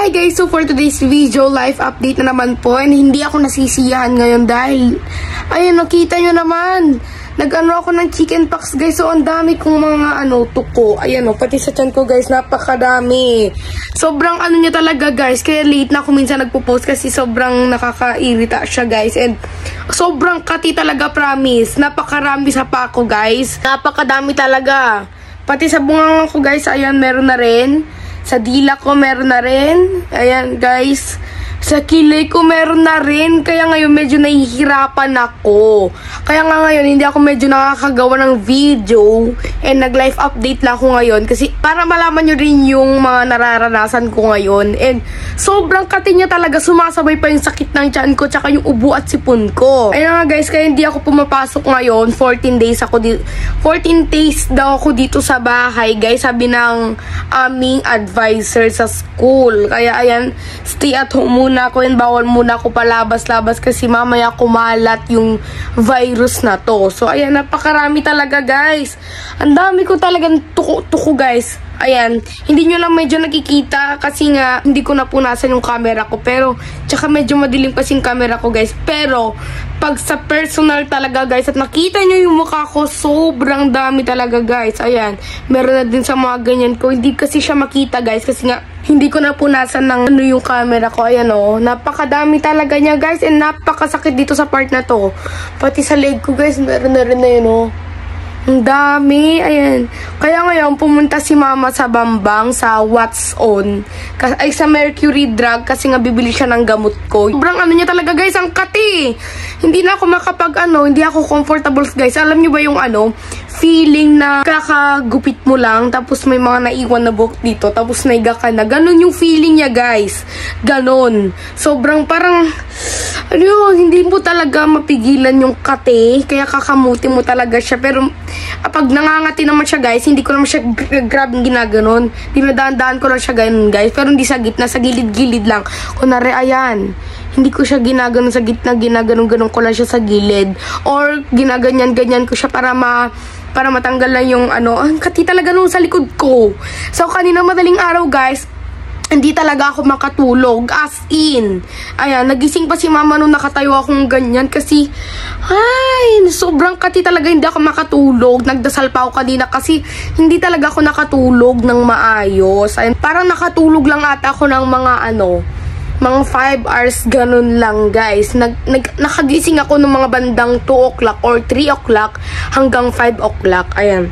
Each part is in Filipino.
Hi guys, so for today's video, live update na naman po. And hindi ako nasisiyahan ngayon dahil, ayun, nakita nyo naman, nag-ano ako ng chicken pox guys. So ang dami kong mga tuko. Ayan o, pati sa tiyan ko guys, napakadami. Sobrang niya talaga guys, kaya late na ako minsan nagpo-post kasi sobrang nakakairita siya guys. And sobrang kati talaga, promise. Napakarami sa pako guys. Napakadami talaga. Pati sa bungang ko guys, ayan, meron na rin. Sa dila ko meron na rin. Ayan guys. Sa kilay ko meron na rin. Kaya ngayon medyo nahihirapan ako. Kaya nga ngayon hindi ako medyo nakakagawa ng video. And nag-live update lang ako ngayon. Kasi para malaman nyo rin yung mga nararanasan ko ngayon. And sobrang kati niya talaga. Sumasabay pa yung sakit ng tiyan ko. Tsaka yung ubo at sipon ko. Ayun nga guys. Kaya hindi ako pumapasok ngayon. 14 days ako dito. 14 days daw ako dito sa bahay guys. Sabi ng aming advisor sa school. Kaya ayan, stay at home muna ako and bawal muna ako palabas-labas kasi mamaya kumalat yung virus na to. So ayan, napakarami talaga guys. Ang dami ko talagang tuko guys. Ayan, hindi nyo lang medyo nakikita kasi nga hindi ko napunasan yung camera ko. Pero, tsaka medyo madilim kasi yung camera ko guys. Pero, pag sa personal talaga guys at nakita nyo yung mukha ko, sobrang dami talaga guys. Ayan, meron na din sa mga ganyan ko. Hindi kasi siya makita guys kasi nga hindi ko napunasan ng yung camera ko. Ayan o, napakadami talaga niya guys. And napakasakit dito sa part na to. Pati sa leg ko guys, meron na rin na yun o. Ang dami, ayan. Kaya ngayon, pumunta si mama sa Bambang, sa What's On. Ay, sa Mercury Drug, kasi nga bibili siya ng gamot ko. Sobrang niya talaga guys, ang kati. Hindi na ako hindi ako comfortable guys. Alam niyo ba yung feeling na kakagupit mo lang, tapos may mga naiwan na buhok dito, tapos naiga ka na. Ganon yung feeling niya guys. Ganon. Sobrang parang, hindi mo talaga mapigilan yung kati, kaya kakamuti mo talaga siya. Pero, pag nangangati naman siya guys, hindi ko naman siya grabing ginaganon. Dinadaan-daan ko lang siya ganun guys. Pero hindi sa gitna, sa gilid-gilid lang. Kunwari, ayan. Hindi ko siya ginaganon sa gitna, ginaganon-ganon ko lang siya sa gilid. Or, ginaganyan-ganyan ko siya para matanggal lang yung ang kati talaga nung sa likod ko. So, kanina madaling araw guys, hindi talaga ako makatulog. As in. Ayan, nagising pa si mama nung nakatayo akong ganyan. Kasi, sobrang kati talaga hindi ako makatulog. Nagdasal pa ako kanina kasi hindi talaga ako nakatulog ng maayos. Ayan, parang nakatulog lang ata ako ng mga mga 5 hours ganun lang guys. Nakagising ako ng mga bandang 2 o'clock or 3 o'clock hanggang 5 o'clock. Ayan.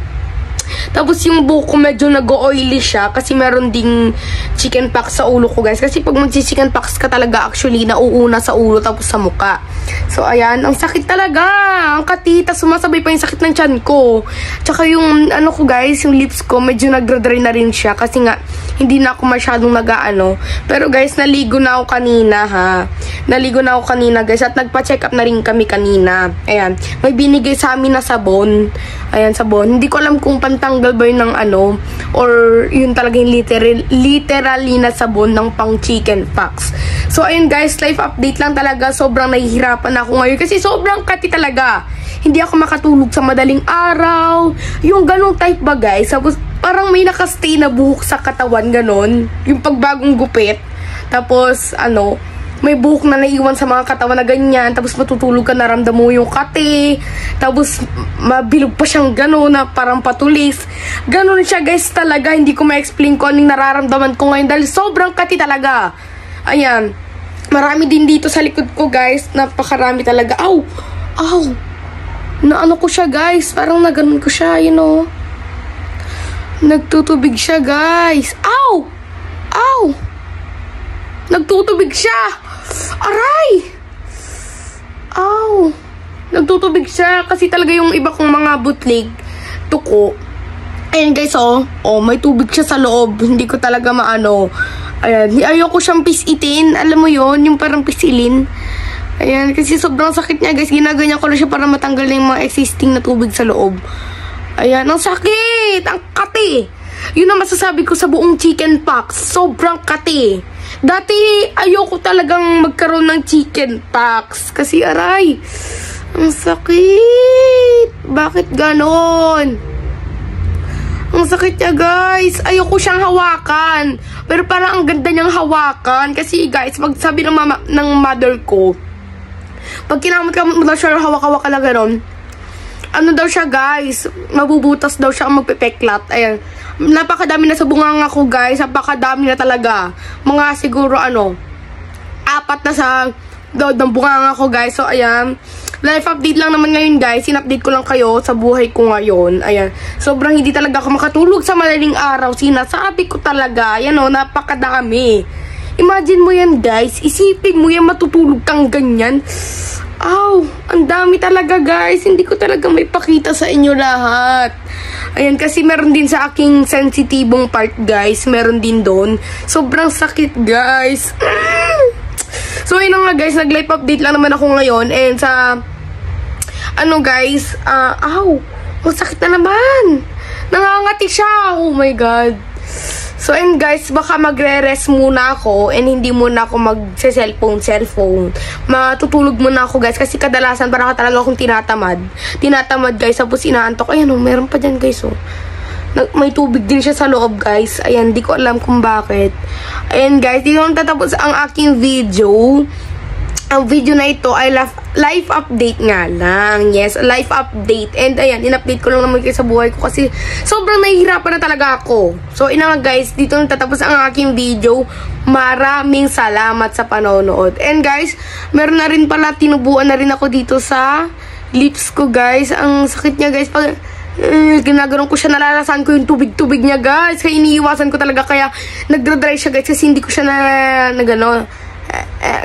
Tapos yung buhok ko medyo nag-oily siya kasi meron ding chicken pox sa ulo ko guys. Kasi pag mag-chicken pox ka talaga actually nauuna sa ulo tapos sa muka. So ayan, ang sakit talaga. Ang katita, sumasabay pa yung sakit ng tiyan ko. Tsaka yung ko guys, yung lips ko medyo nagdra-dry na rin siya kasi nga hindi na ako masyadong Pero guys, naligo na ako kanina ha. Naligo na ako kanina guys at nagpa-check up na rin kami kanina. Ayan, may binigay sa amin na sabon. Ayan, sabon. Hindi ko alam kung pantanggal ba yun ng or yun talaga yung literally na sabon ng pang chicken pox. So ayun guys, live update lang talaga. Sobrang nahihirapan ako ngayon kasi sobrang kati talaga. Hindi ako makatulog sa madaling araw. Yung ganong type ba guys? Tapos parang may nakastay na buhok sa katawan, ganon. Yung pagbagong gupit. Tapos may buhok na naiwan sa mga katawan na ganyan. Tapos matutulog ka, naramdam mo yung kati. Tapos mabilog pa siyang gano'n na parang patulis. Gano'n siya guys talaga. Hindi ko ma-explain ko anong nararamdaman ko ngayon dahil sobrang kati talaga. Ayan. Marami din dito sa likod ko guys. Napakarami talaga. Aw! Aw! Ko siya guys. Parang naganon ko siya, Nagtutubig siya guys. Aw! Aw! Nagtutubig siya! Aray! Aw! Nagtutubig siya kasi talaga yung iba kong mga bootleg, tuko. Ayan guys, may tubig siya sa loob. Hindi ko talaga Ayan, ayoko siyang pisitin. Alam mo yon, yung parang pisilin. Ayan, kasi sobrang sakit niya guys. Ginaganyan ko lang siya para matanggal yung mga existing na tubig sa loob. Ayan, ang sakit! Ang kati! Yun ang masasabi ko sa buong chicken pox. Sobrang kati. Dati, ayoko talagang magkaroon ng chicken pox. Kasi aray, ang sakit. Bakit ganon? Ang sakit niya, guys. Ayoko siyang hawakan. Pero parang ang ganda niyang hawakan. Kasi, guys, pag sabi ng mother ko, pag kinamot-kamot mo daw siya, hawak-hawak ka na gano'n, ano daw siya, guys, mabubutas daw siya ang magpepeklat. Ayan. Napakadami na sa bunganga ko, guys. Napakadami na talaga. Mga siguro, 4 na sa ng bunganga ko, guys. So, ayan. Life update lang naman ngayon, guys. In-update ko lang kayo sa buhay ko ngayon. Ayan. Sobrang hindi talaga ako makatulog sa madaling araw. Sinasabi ko talaga. Ayan o, napakadami. Imagine mo yan, guys. Isipin mo yan, matutulog kang ganyan. Aw, ang dami talaga, guys. Hindi ko talaga may pakita sa inyo lahat. Ayan, kasi meron din sa aking sensitibong part, guys. Meron din doon. Sobrang sakit, guys. So, yun nga, guys. Nag-live update lang naman ako ngayon. And sa, guys, ang sakit na naman. Nangangati siya. Oh my God. So, and guys, baka magre-rest muna ako and hindi muna ako mag-cellphone. Matutulog muna ako, guys, kasi kadalasan parang talaga akong tinatamad. Tinatamad, guys, tapos inaantok. Ayan, meron pa dyan, guys, may tubig din siya sa loob, guys. Ayan, di ko alam kung bakit. Ayan, guys, dito nang tatapos ang aking video. Ang video na ito ay life update nga lang. Yes, life update. And ayan, in-update ko lang naman kayo sa buhay ko kasi sobrang nahihirapan na talaga ako. So, ina nga, guys, dito nang tatapos ang aking video. Maraming salamat sa panonood. And guys, meron na rin pala, tinubuan na rin ako dito sa lips ko, guys. Ang sakit niya, guys, pag ginaganon ko siya, nalalasan ko yung tubig-tubig niya, guys. Kaya iniiwasan ko talaga, kaya nagdra-dry siya, guys, kasi hindi ko siya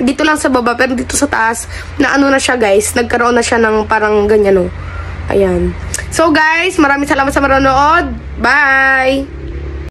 dito lang sa baba, pero dito sa taas na na siya, guys, nagkaroon na siya ng parang ganyan, ayan. So, guys, maraming salamat sa manonood. Bye!